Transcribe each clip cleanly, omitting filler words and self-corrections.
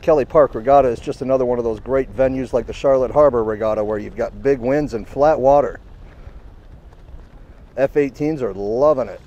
Kelley Park Regatta is just another one of those great venues like the Charlotte Harbor Regatta where you've got big winds and flat water. F-18s are loving it.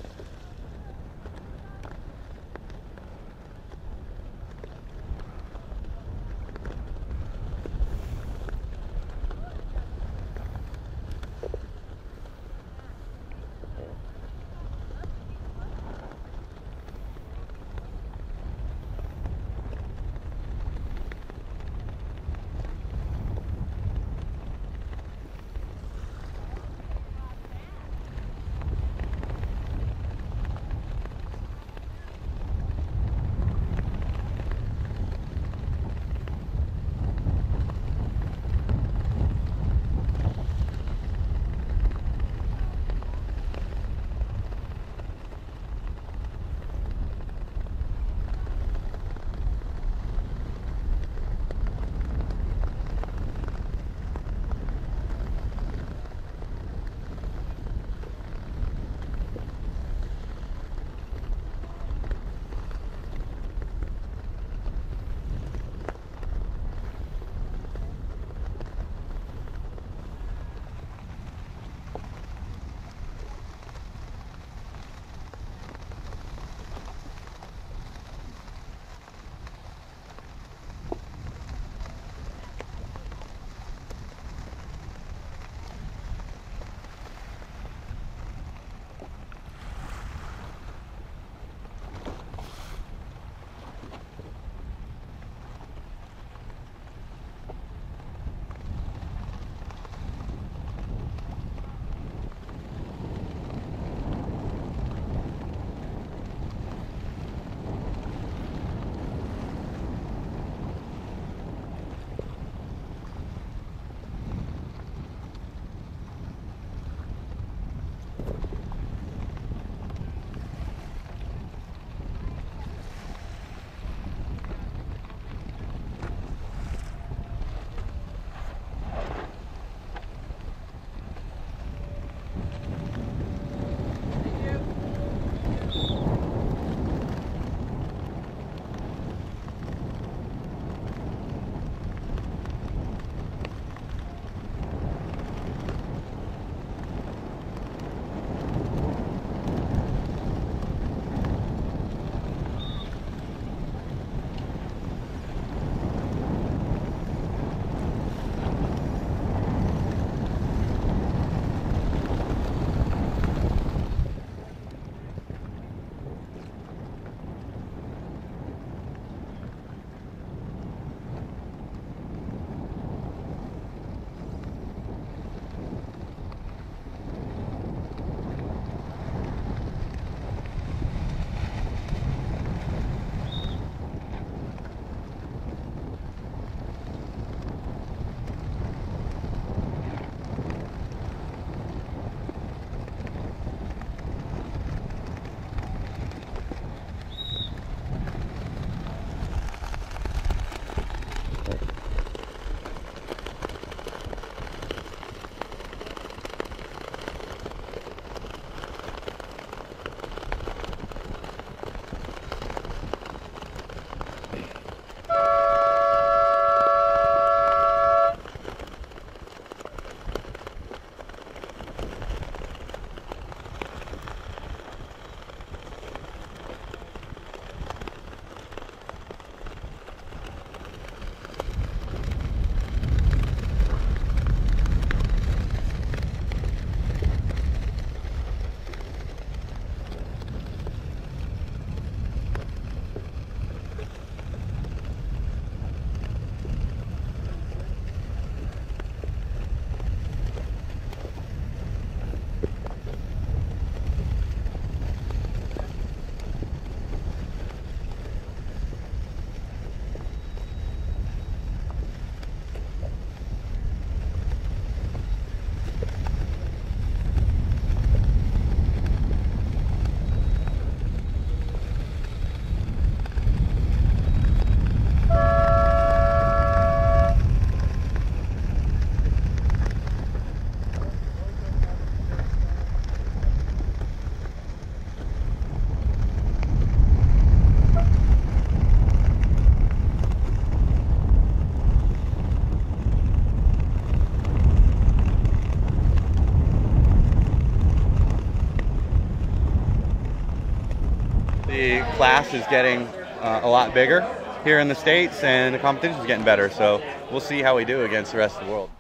The class is getting a lot bigger here in the States, and the competition is getting better. So we'll see how we do against the rest of the world.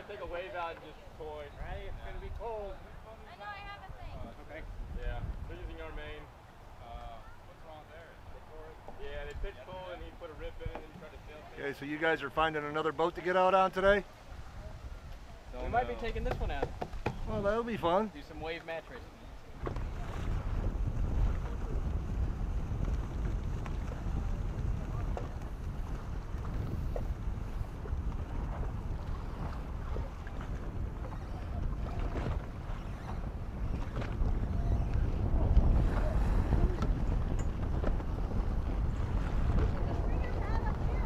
Take a wave out and just toy. Right, it's gonna be cold. I know, I have a thing. Okay. Yeah, they're using our main. What's wrong there? Yeah, they pitched full and he put a rip in it and then tried to sail. Okay, so you guys are finding another boat to get out on today? We might be taking this one out. Well, that'll be fun. Do some wave match racing.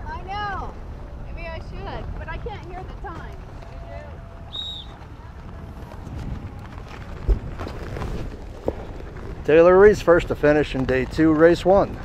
I know. Maybe I should, but I can't hear the time. Taylor Reiss first to finish in day 2, race 1.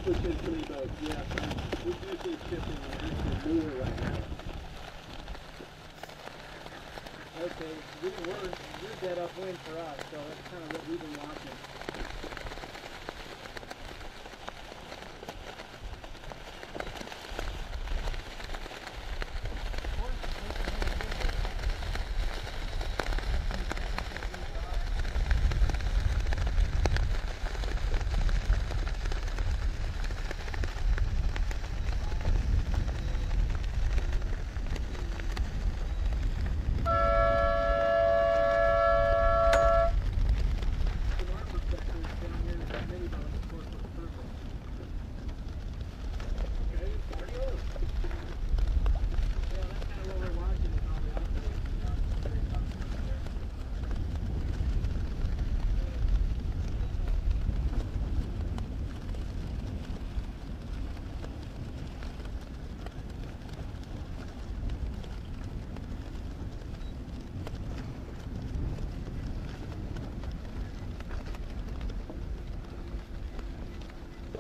Which is pretty boats, yeah. We're usually shipping actually newer right now. Okay, we're dead upwind for us, so that's kind of what we've been watching.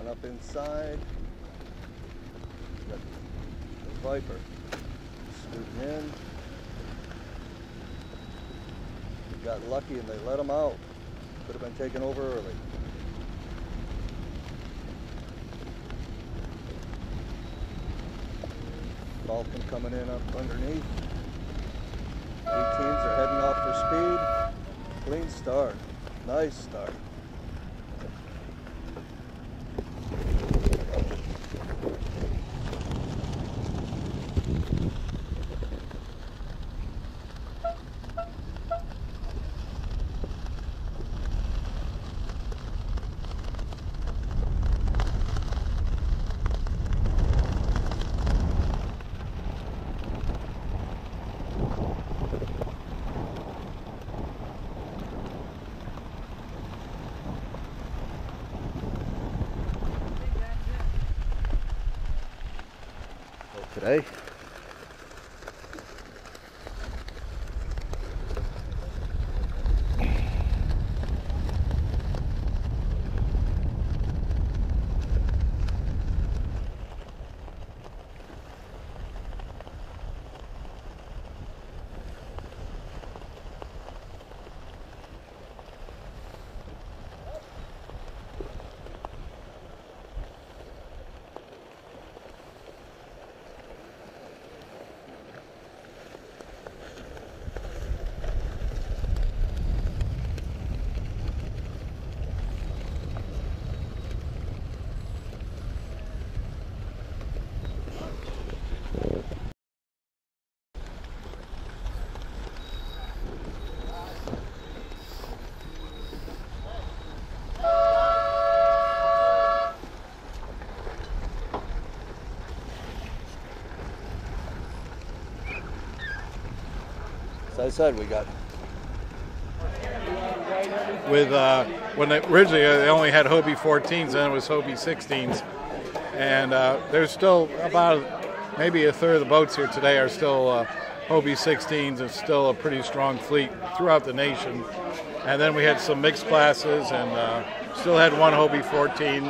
Up inside, got the Viper scooting in. We got lucky and they let him out. Could have been taken over early. Falcon coming in up underneath. 18s are heading off for speed. Clean start. Nice start. Today. I said, we got with when originally they only had Hobie 14s, then it was Hobie 16s, and there's still about maybe a third of the boats here today are still Hobie 16s. It's still a pretty strong fleet throughout the nation. And then we had some mixed classes, and still had one Hobie 14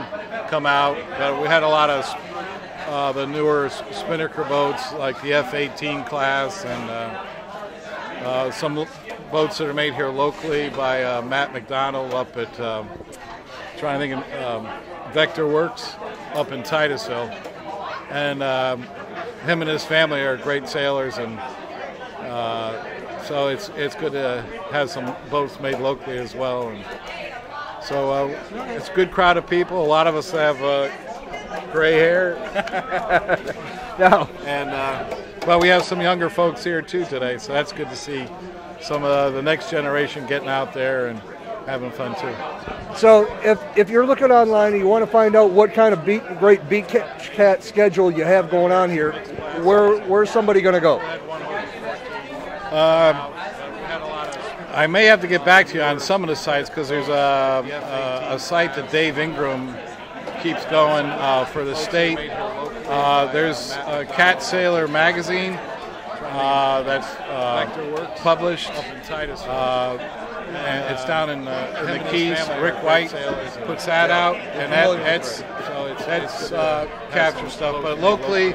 come out. But we had a lot of the newer spinnaker boats like the F-18 class, and some boats that are made here locally by Mac McDonald up at trying to think of Vector Works up in Titusville, and him and his family are great sailors, and so it's good to have some boats made locally as well. And so it's a good crowd of people. A lot of us have gray hair. no. And well, we have some younger folks here too today, so that's good to see some of the next generation getting out there and having fun too. So if you're looking online and you want to find out what kind of great beat cat schedule you have going on here, where's somebody going to go? I may have to get back to you on some of the sites, because there's a site that Dave Ingram keeps going for the state. There's Cat Sailor magazine that's published. And it's down in the Keys. Rick White puts that out, and that's capture stuff. But locally,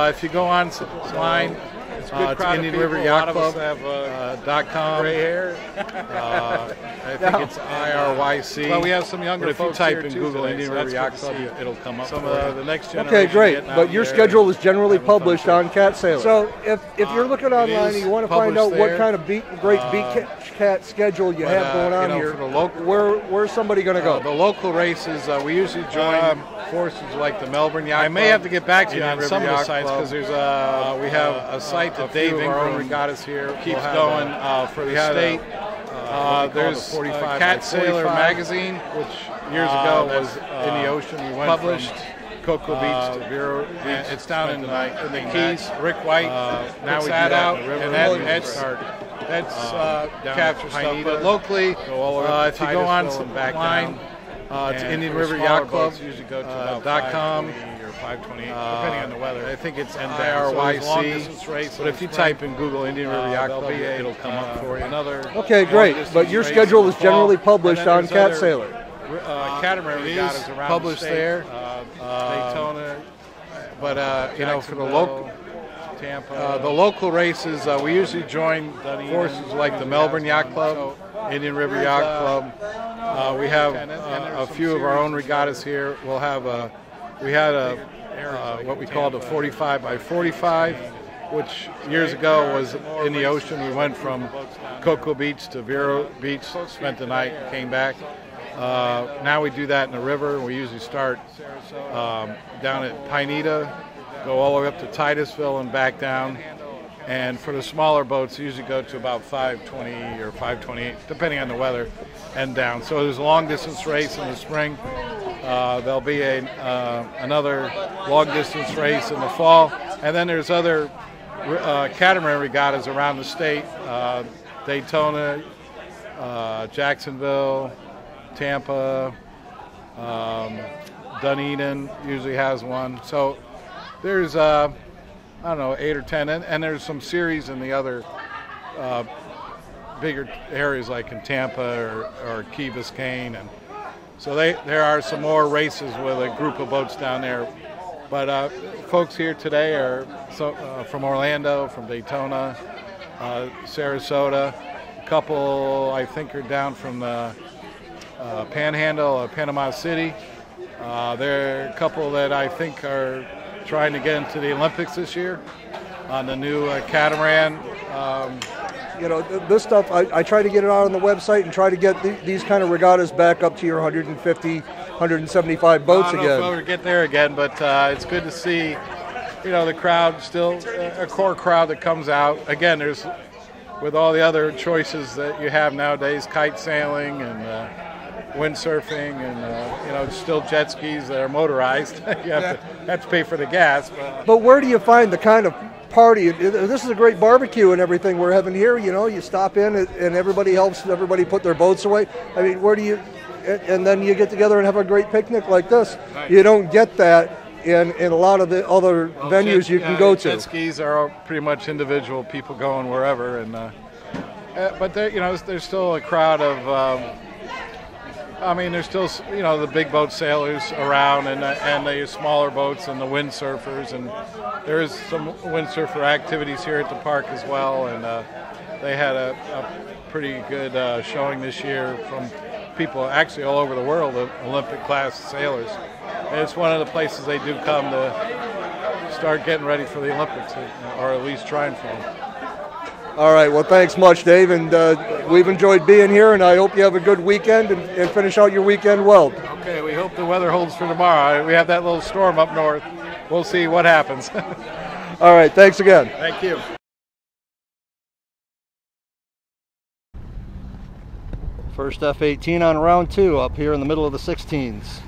if you go online, it's Indian River Yacht Club.com. Gray hair. I think it's IRYC. Well, we have some younger folks. If you type in Google Indian River Yacht Club, it'll come up. Some of the next generation. Okay, great. But your schedule is generally published on Cat Sailor. So if you're looking online and you want to find out what kind of great beat cat schedule you have going on here, where's somebody going to go? The local races, we usually join forces like the Melbourne Yacht Club. I may have to get back to you on some of the sites, because there's we have a site that Dave Ingram regattas here keeps going for the state. There's Cat Sailor magazine, which years ago was in the ocean. We went published Cocoa Beach to Vero Beach. It's down in the Keys. Rick White now we that out, and that's capture stuff. But locally, if you go online, it's Indian River Yacht Club .com. 528, depending on the weather. I think it's IRYC. But if you type in Google Indian River Yacht Club, it'll come up for you. Okay, great. But your schedule is generally published on Cat Sailor. Catamaran regattas around published the there. Daytona. But you know, for the local Tampa, the local races, we usually join forces like the Melbourne Yacht Club, Indian River Yacht Club. We have a few of our own regattas here. We'll have we had what we called a 45 by 45, which years ago was in the ocean. We went from Cocoa Beach to Vero Beach, spent the night, came back. Now we do that in the river. We usually start down at Pineda, go all the way up to Titusville and back down. And for the smaller boats, usually go to about 520 or 528, depending on the weather, and down. So there's a long distance race in the spring. There'll be another long distance race in the fall, and then there's other catamaran regattas around the state. Daytona, Jacksonville, Tampa, Dunedin usually has one. So there's I don't know, 8 or 10, and there's some series in the other bigger areas like in Tampa or Key Biscayne, and so there are some more races with a group of boats down there. But folks here today are from Orlando, from Daytona, Sarasota. A couple, I think, are down from the Panhandle of Panama City. There are a couple that I think are trying to get into the Olympics this year on the new catamaran. You know, this stuff, I try to get it out on the website and try to get these kind of regattas back up to your 150, 175 boats again. I don't know if we'll ever get there again, but it's good to see, you know, the crowd, still a core crowd that comes out. Again, there's, with all the other choices that you have nowadays, kite sailing and windsurfing and, you know, still jet skis that are motorized. You have to pay for the gas. But where do you find the kind of party. This is a great barbecue and everything we're having here. You know, you stop in and everybody helps everybody put their boats away. I mean, where do you? And then you get together and have a great picnic like this. Right. You don't get that in a lot of the other venues you can go to. Jet skis are pretty much individual people going wherever, and but there, you know, there's still a crowd of. I mean, there's still, you know, the big boat sailors around, and the smaller boats and the windsurfers, and there is some windsurfer activities here at the park as well. And they had a pretty good showing this year from people actually all over the world, of Olympic class sailors. And it's one of the places they do come to start getting ready for the Olympics, or at least trying for them. All right, well, thanks much, Dave, and we've enjoyed being here, and I hope you have a good weekend and finish out your weekend well. Okay, we hope the weather holds for tomorrow. We have that little storm up north. We'll see what happens. All right, thanks again. Thank you. First F-18 on round 2 up here in the middle of the 16s.